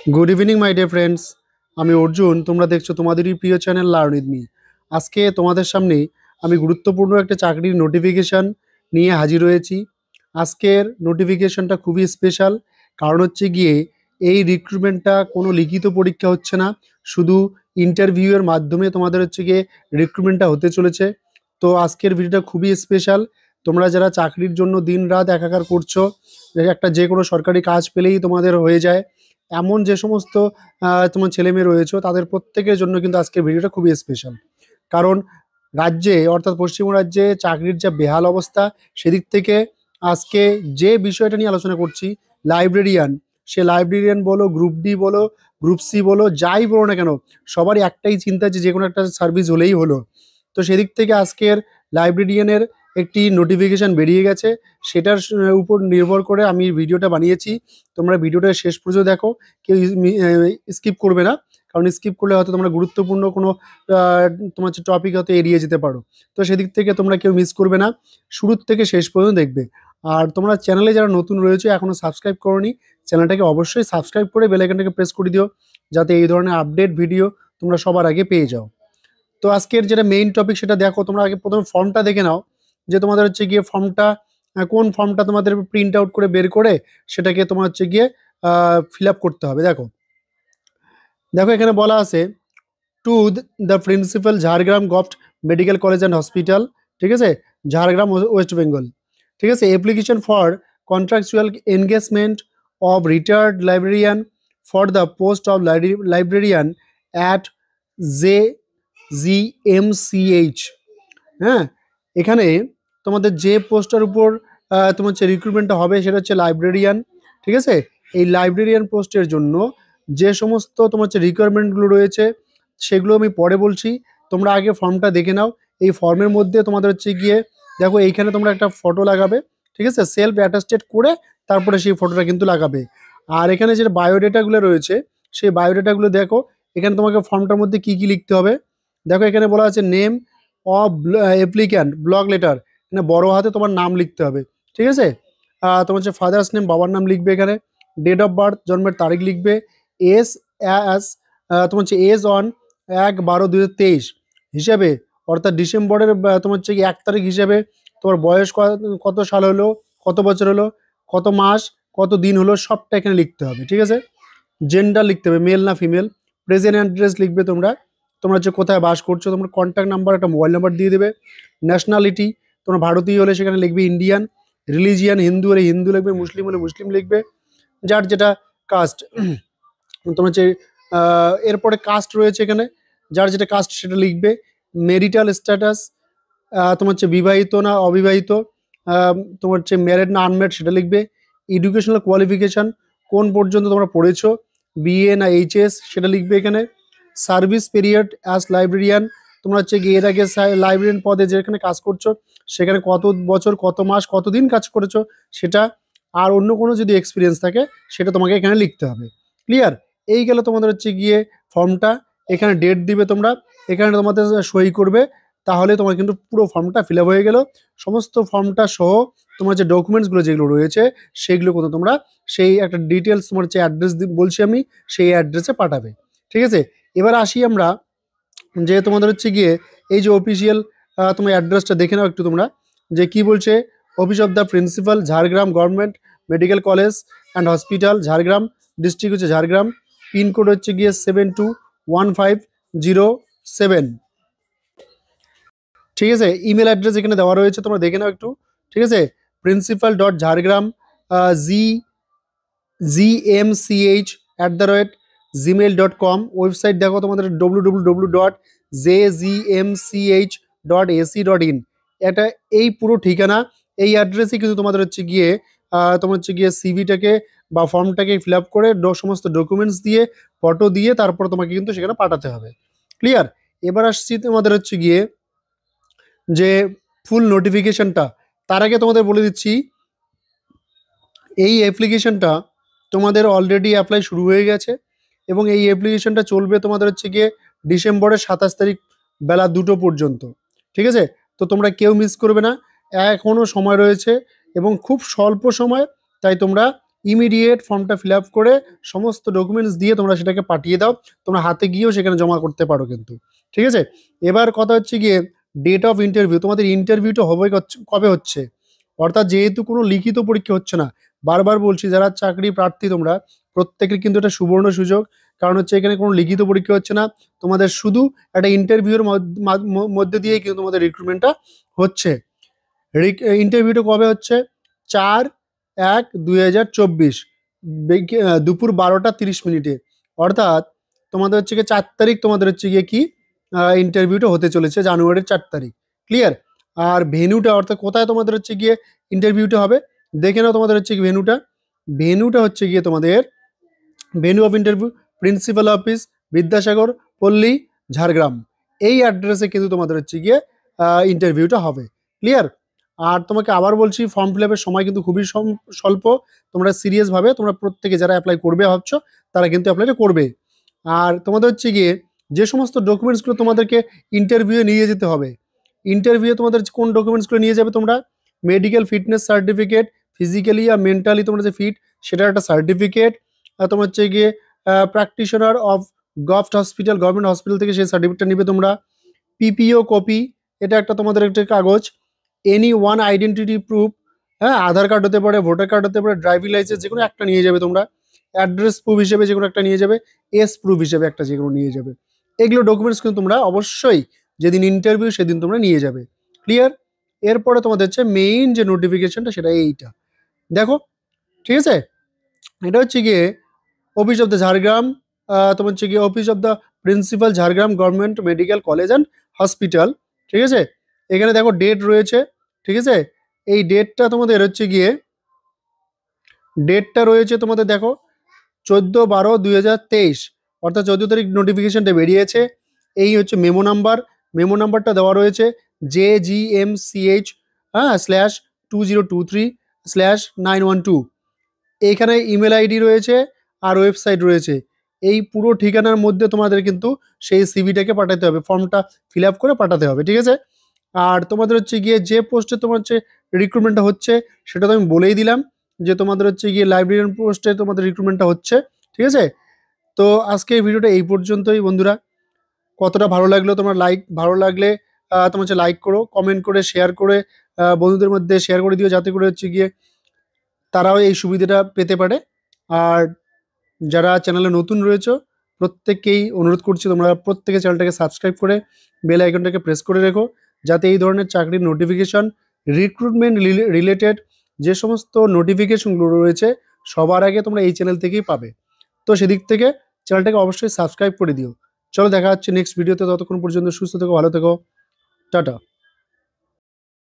Good evening my dear friends. আমি অর্জুন, তোমরা দেখছো তোমাদেরই প্রিয় চ্যানেল লার্ন উইথ মি। আজকে তোমাদের সামনে আমি গুরুত্বপূর্ণ একটা চাকরির নোটিফিকেশান নিয়ে হাজির হয়েছি। আজকের নোটিফিকেশানটা খুবই স্পেশাল, কারণ হচ্ছে গিয়ে এই রিক্রুটমেন্টটা কোনো লিখিত পরীক্ষা হচ্ছে না, শুধু ইন্টারভিউয়ের মাধ্যমে তোমাদের হচ্ছে গিয়ে রিক্রুটমেন্টটা হতে চলেছে। তো আজকের ভিডিওটা খুবই স্পেশাল। তোমরা যারা চাকরির জন্য দিন রাত একাকার করছো, যে কোনো সরকারি কাজ পেলেই তোমাদের হয়ে যায়, এমন যে সমস্ত তোমার ছেলেমেয়ে রয়েছে, তাদের প্রত্যেকের জন্য কিন্তু আজকের ভিডিওটা খুবই স্পেশাল। কারণ রাজ্যে, অর্থাৎ পশ্চিমবঙ্গ রাজ্যে চাকরির যা বেহাল অবস্থা, সেদিক থেকে আজকে যে বিষয়টা নিয়ে আলোচনা করছি, লাইব্রেরিয়ান, সে লাইব্রেরিয়ান বলো, গ্রুপ ডি বলো, গ্রুপ সি বলো, যাই বলো না কেন, সবারই একটাই চিন্তা যে কোনো একটা সার্ভিস হলেই হলো। তো সেদিক থেকে আজকের লাইব্রেরিয়ানের একটি নোটিফিকেশান বেরিয়ে গেছে, সেটার উপর নির্ভর করে আমি ভিডিওটা বানিয়েছি। তোমরা ভিডিওটা শেষ পর্যন্ত দেখো, কেউ স্কিপ করবে না, কারণ স্কিপ করলে হয়তো তোমরা গুরুত্বপূর্ণ কোনো তোমার হচ্ছে টপিক হয়তো এড়িয়ে যেতে পারো। তো সেদিক থেকে তোমরা কেউ মিস করবে না, শুরু থেকে শেষ পর্যন্ত দেখবে। আর তোমরা চ্যানেলে যারা নতুন রয়েছে, এখনও সাবস্ক্রাইব করোনি, চ্যানেলটাকে অবশ্যই সাবস্ক্রাইব করে বেল আইকনটাকে প্রেস করে দিও, যাতে এই ধরনের আপডেট ভিডিও তোমরা সবার আগে পেয়ে যাও। তো আজকের যেটা মেইন টপিক সেটা দেখো। তোমরা আগে প্রথমে ফর্মটা দেখে নাও, যে তোমাদের হচ্ছে গিয়ে ফর্মটা, কোন ফর্মটা তোমাদের প্রিন্ট আউট করে বের করে সেটাকে তোমার হচ্ছে গিয়ে ফিল আপ করতে হবে। দেখো দেখো এখানে বলা আছে, to the principal Jhargram government medical college and hospital, ঠিক আছে, ঝাড়গ্রাম ওয়েস্ট বেঙ্গল, ঠিক আছে। Application for contractual engagement of retired librarian for the post of librarian at J JGMCH. হ্যাঁ, এখানে তোমাদের যে পোস্টার উপর তোমার হচ্ছে রিক্রুটমেন্টটা হবে, সেটা হচ্ছে লাইব্রেরিয়ান, ঠিক আছে। এই লাইব্রেরিয়ান পোস্টের জন্য যে সমস্ত তোমার হচ্ছে রিকোয়ারমেন্টগুলো রয়েছে, সেগুলো আমি পরে বলছি। তোমরা আগে ফর্মটা দেখে নাও। এই ফর্মের মধ্যে তোমাদের হচ্ছে গিয়ে দেখো, এইখানে তোমরা একটা ফটো লাগাবে, ঠিক আছে, সেলফ অ্যাটাস্টেড করে তারপরে সেই ফটোটা কিন্তু লাগাবে। আর এখানে যে বায়োডেটাগুলো রয়েছে, সেই বায়োডেটাগুলো দেখো। এখানে তোমাকে ফর্মটার মধ্যে কি কি লিখতে হবে দেখো। এখানে বলা আছে name of applicant, block letter, এখানে বড় হাতে তোমার নাম লিখতে হবে, ঠিক আছে। তোমার হচ্ছে ফাদার্স নেম, বাবার নাম লিখবে এখানে। ডেট অফ বার্থ, জন্মের তারিখ লিখবে। এস অ্যাস তোমার হচ্ছে এজ অন 1/12/2023 হিসাবে, অর্থাৎ ডিসেম্বরের তোমার হচ্ছে 1 তারিখ হিসাবে তোমার বয়স কত সাল হলো, কত বছর হলো, কত মাস, কত দিন হলো, সবটা এখানে লিখতে হবে, ঠিক আছে। জেন্ডার লিখতে হবে, মেল না ফিমেল। প্রেজেন্ট অ্যাড্রেস লিখবে তোমরা, তোমরা হচ্ছে কোথায় বাস করছো, তোমার কন্ট্যাক্ট নাম্বার, একটা মোবাইল নাম্বার দিয়ে দেবে। ন্যাশনালিটি, তোমরা ভারতীয় হলে সেখানে লিখবে ইন্ডিয়ান। রিলিজিয়ান, হিন্দু হলে হিন্দু লিখবে, মুসলিম হলে মুসলিম লিখবে, যার যেটা কাস্ট। তোমার হচ্ছে এরপরে কাস্ট রয়েছে এখানে, যার যেটা কাস্ট সেটা লিখবে। মেরিটাল স্ট্যাটাস, তোমার হচ্ছে বিবাহিত না অবিবাহিত, তোমার হচ্ছে ম্যারেড না আনম্যারেড সেটা লিখবে। এডুকেশনাল কোয়ালিফিকেশান, কোন পর্যন্ত তোমরা পড়েছো, বিএ না এইচএস সেটা লিখবে এখানে। সার্ভিস পিরিয়ড অ্যাজ লাইব্রেরিয়ান, তোমরা হচ্ছে গিয়ে এর আগে লাইব্রেরিয়ান পদে যেখানে কাজ করছো, সেখানে কত বছর, কত মাস, কত দিন কাজ করেছো সেটা। আর অন্য কোনো যদি এক্সপিরিয়েন্স থাকে, সেটা তোমাকে এখানে লিখতে হবে। ক্লিয়ার? এই গেল তোমাদের হচ্ছে গিয়ে ফর্মটা। এখানে ডেট দিবে তোমরা, এখানে তোমাদের সই করবে, তাহলে তোমার কিন্তু পুরো ফর্মটা ফিল আপ হয়ে গেল। সমস্ত ফর্মটা সহ তোমার যে ডকুমেন্টসগুলো যেগুলো রয়েছে, সেইগুলো কিন্তু তোমরা সেই একটা ডিটেলস, তোমার হচ্ছে অ্যাড্রেস বলছি আমি, সেই অ্যাড্রেসে পাঠাবে, ঠিক আছে। এবার আসি আমরা, যে তোমাদের হচ্ছে গিয়ে এই যে অফিসিয়াল তোমার অ্যাড্রেসটা দেখে নাও একটু তোমরা, যে কি বলছে। Office of the principal Jhargram government medical college and hospital, Jhargram district হচ্ছে ঝাড়গ্রাম, পিনকোড হচ্ছে গিয়ে 721507, ঠিক আছে। ইমেল অ্যাড্রেস এখানে দেওয়া রয়েছে, তোমরা দেখে নাও একটু, ঠিক আছে। principal.jhargram gmch@gmail.com। ওয়েবসাইট দেখো তোমাদের www.jgmch.ac.in। এটা এই পুরো ঠিকানা, এই অ্যাড্রেসে কিন্তু তোমাদের হচ্ছে গিয়ে তোমার হচ্ছে গিয়ে সিভিটাকে বা ফর্মটাকে ফিল আপ করে সমস্ত ডকুমেন্টস দিয়ে, ফটো দিয়ে, তারপর তোমাকে কিন্তু সেখানে পাঠাতে হবে। ক্লিয়ার? এবার আসছি তোমাদের হচ্ছে গিয়ে যে ফুল নোটিফিকেশনটা। তার আগে তোমাদের বলে দিচ্ছি, এই অ্যাপ্লিকেশনটা তোমাদের অলরেডি অ্যাপ্লাই শুরু হয়ে গেছে, এবং এই অ্যাপ্লিকেশনটা চলবে তোমাদের হচ্ছে গিয়ে ডিসেম্বরের 27 তারিখ বেলা 2টো পর্যন্ত, ঠিক আছে। তো তোমরা কেউ মিস করবে না, এখনও সময় রয়েছে এবং খুব স্বল্প সময়, তাই তোমরা ইমিডিয়েট ফর্মটা ফিল আপ করে সমস্ত ডকুমেন্টস দিয়ে তোমরা সেটাকে পাঠিয়ে দাও। তোমরা হাতে গিয়েও সেখানে জমা করতে পারো কিন্তু, ঠিক আছে। এবার কথা হচ্ছে গিয়ে ডেট অফ ইন্টারভিউ, তোমাদের ইন্টারভিউটা হবে কবে হচ্ছে, অর্থাৎ যেহেতু কোনো লিখিত পরীক্ষা হচ্ছে না, বারবার বলছি যারা চাকরি প্রার্থী তোমরা প্রত্যেকের কিন্তু এটা সুবর্ণ সুযোগ, কারণ হচ্ছে এখানে কোনো লিখিত পরীক্ষা হচ্ছে না, তোমাদের শুধু একটা ইন্টারভিউর মধ্যে দিয়েই কিন্তু তোমাদের রিক্রুটমেন্টটা হচ্ছে। ইন্টারভিউটা কবে হচ্ছে? 4/1/2024 দুপুর 12:30 অর্থাৎ তোমাদের হচ্ছে গিয়ে 4 তারিখ তোমাদের হচ্ছে গিয়ে কি ইন্টারভিউটা হতে চলেছে, জানুয়ারির 4 তারিখ। ক্লিয়ার? আর ভেন্যুটা অর্থাৎ কোথায় তোমাদের হচ্ছে গিয়ে ইন্টারভিউটা হবে দেখে নাও। তোমাদের হচ্ছে কি ভেন্যুটা হচ্ছে গিয়ে তোমাদের venue of interview principal office, Vidyasagar পল্লী, ঝাড়গ্রাম। এই অ্যাড্রেসে কিন্তু তোমাদের হচ্ছে গিয়ে ইন্টারভিউটা হবে। ক্লিয়ার? আর তোমাকে আবার বলছি, ফর্ম ফিল আপের সময় কিন্তু খুবই স্বল্প। তোমরা সিরিয়াসভাবে তোমরা প্রত্যেকে যারা অ্যাপ্লাই করবে ভাবছো তারা কিন্তু অ্যাপ্লাইটা করবে। আর তোমাদের হচ্ছে গিয়ে যে সমস্ত ডকুমেন্টসগুলো তোমাদেরকে ইন্টারভিউ নিয়ে যেতে হবে, ইন্টারভিউ তোমাদের কোন ডকুমেন্টসগুলো নিয়ে যাবে তোমরা? মেডিকেল ফিটনেস সার্টিফিকেট, ফিজিক্যালি আর মেন্টালি তোমরা যে ফিট সেটার একটা সার্টিফিকেট, তোমার হচ্ছে গিয়ে প্র্যাকটিশনার অফ গভর্নমেন্ট হসপিটাল থেকে সেই সার্টিফিকেটটা নিবে তোমরা। পিপিও কপি, এটা একটা তোমাদের একটা কাগজ। এনি ওয়ান আইডেন্টিটি প্রুফ, হ্যাঁ, আধার কার্ড হতে পারে, ভোটার কার্ড হতে পারে, ড্রাইভিং লাইসেন্স, যে কোনো একটা নিয়ে যাবে তোমরা। অ্যাড্রেস প্রুফ হিসেবে যে কোনো একটা নিয়ে যাবে, এস প্রুফ হিসেবে একটা যে কোনো নিয়ে যাবে। এগুলো ডকুমেন্টস কিন্তু তোমরা অবশ্যই যেদিন ইন্টারভিউ সেদিন তোমরা নিয়ে যাবে। ক্লিয়ার? এরপরে তোমাদের হচ্ছে মেইন যে নোটিফিকেশনটা সেটা এইটা দেখো, ঠিক আছে। এটা হচ্ছে গিয়ে অফিস অফ দ্য ঝাড়গ্রাম, তোমার হচ্ছে গিয়ে office of the principal Jhargram government medical college and hospital, ঠিক আছে। এখানে দেখো ডেট রয়েছে, ঠিক আছে। এই ডেটটা তোমাদের হচ্ছে গিয়ে ডেটটা রয়েছে তোমাদের দেখো 14/12/2023, অর্থাৎ 14 তারিখ নোটিফিকেশনটা বেরিয়েছে। এই হচ্ছে মেমো নাম্বারটা দেওয়া রয়েছে JGMCH /2023/912। এইখানে ইমেল আইডি রয়েছে আর ওয়েবসাইট রয়েছে। এই পুরো ঠিকানার মধ্যে তোমাদের কিন্তু সেই সিভিটাকে পাঠাতে হবে, ফর্মটা ফিল আপ করে পাঠাতে হবে, ঠিক আছে। আর তোমাদের হচ্ছে গিয়ে যে পোস্টে তোমার হচ্ছে রিক্রুটমেন্টটা হচ্ছে সেটা তো আমি বলেই দিলাম, যে তোমাদের হচ্ছে গিয়ে লাইব্রেরিয়ান পোস্টে তোমাদের রিক্রুটমেন্টটা হচ্ছে, ঠিক আছে। তো আজকে এই ভিডিওটা এই পর্যন্তই বন্ধুরা। কতটা ভালো লাগলো তোমার ভালো লাগলে তোমার হচ্ছে লাইক করো, কমেন্ট করে শেয়ার করে বন্ধুদের মধ্যে শেয়ার করে দিও, যাতে করে হচ্ছে গিয়ে তারাও এই সুবিধাটা পেতে পারে। আর যারা চ্যানেলে নতুন রয়েছে প্রত্যেককেই অনুরোধ করছি তোমরা প্রত্যেকে চ্যানেলটাকে সাবস্ক্রাইব করে বেল আইকনটাকে প্রেস করে রেখো, যাতে এই ধরনের চাকরির নোটিফিকেশন, রিক্রুটমেন্ট রিলেটেড যে সমস্ত নোটিফিকেশনগুলো রয়েছে সবার আগে তোমরা এই চ্যানেল থেকেই পাবে। তো সেদিক থেকে চ্যানেলটাকে অবশ্যই সাবস্ক্রাইব করে দিও। চলো দেখা হচ্ছে নেক্সট ভিডিওতে, ততক্ষণ পর্যন্ত সুস্থ থেকো, ভালো থেকো, টাটা।